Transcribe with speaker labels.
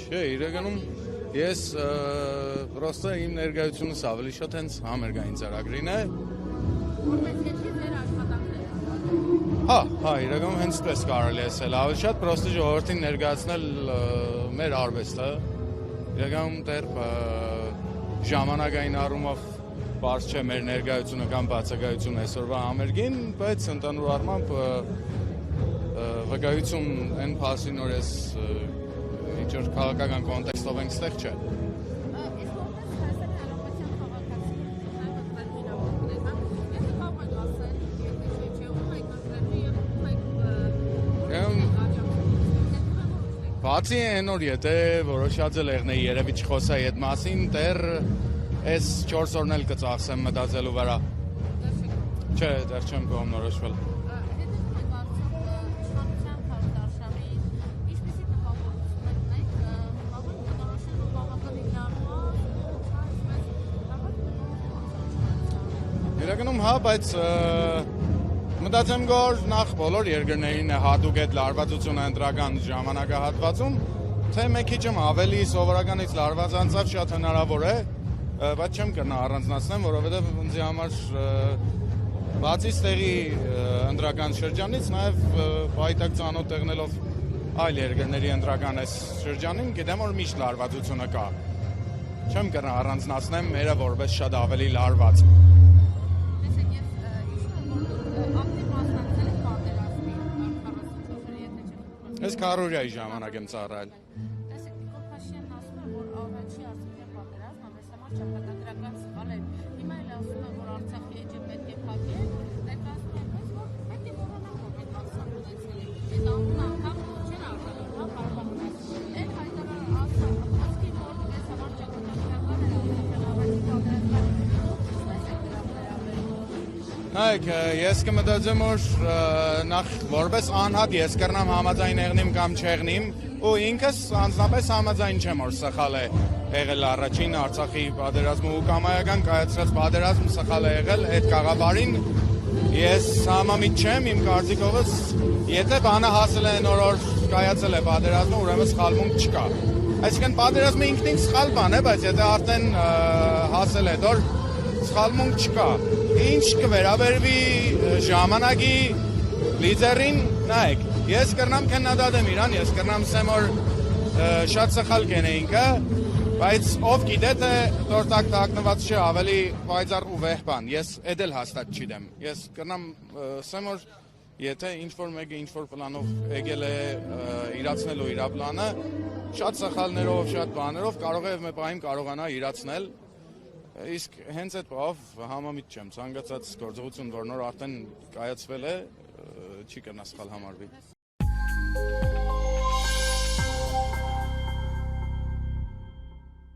Speaker 1: Չէ, իրականում ես պրոստը իմ ներկայությունս ավելի շատ հենց համերգային ծրագրին է։ Հա, իրականում հենց պես կարելի է ասել, ավելի շատ պրոստը ժողովրդին ներկայացնել մեր արվեստը։ Իրականում դեռ ժամանակային առումով բարձ չէ մեր ներկայությունը կամ բացակայությունը այսօրվա համերգին, բայց ընդհանուր առմամբ վկայություն այն փաստին, որ ես ինչ-որ քաղաքական կոնտեքստով ենք ստեղ չէ։ Բացի այն որ եթե որոշած էլ եղնեի երևի չխոսայի այդ մասին, դեռ այս 4 օրն էլ կծախսեմ մտածելու վրա։ Չէ, դեռ չեմ կողմնորոշվել։ Իրականում հա, բայց մտածեմ որ նախ բոլոր երկրներին է հատուկ այդ լարվածությունը ընտրական ժամանակահատվածում, թե մեկ քիչ ավելի սովորականից լարված անցավ շատ հնարավոր է, բայց չեմ կրնա առանձնացնեմ, որովհետև ինձ համար բացի ստեղի ընտրական շրջանից, նաև պայտակ ծանոթ տեղնելով այլ երկրների ընտրական այս շրջանին, գիտեմ որ միշտ լարվածությունը կա։ Չեմ կրնա առանձնացնեմ մերը որպես շատ ավելի լարված։ Ես քարորիայի ժամանակ եմ ծառայել։ Նայեք, ես կմտածեմ որ նախ որպես անհատ ես կրնամ համաձայն եղնիմ կամ չեղնիմ ու ինքս անձնապես համաձայն չեմ որ սխալ է եղել առաջին Արցախի պատերազմը ու կամայական կայացրած պատերազմ սխալ է եղել այդ կաղապարին ես համամիտ չեմ իմ կարծիքովս եթե բանը հասել է նոր օր կայացել է պատերազմը ուրեմն սխալմունք չկա այսինքն պատերազմը ինքնին սխալ բան է բայց եթե արդեն հասել է դոր սխալմունք չկա Ինչ կվերաբերվի ժամանակի լիդերին, նայեք, ես կրնամ քննադատեմ իրան, ես կրնամ ասեմ որ շատ սխալ կենեինքը, բայց ով գիտե թե տորտակ թաքնված չէ ավելի պայծառ ու վեհ բան, ես էդ էլ հաստատ չգիտեմ, ես կրնամ ասեմ որ եթե ինչ-որ մեկը ինչ-որ պլանով եկել է իրացնելու իր պլանը, շատ սխալներով, շատ բաներով կարող է մի պահին կարողանա իրացնել Իսկ հենց այդ բավ համամիտ չեմ, ցանկացած գործողություն, որ նոր արդեն կայացվել է, չի կրնա սխալ համարվի։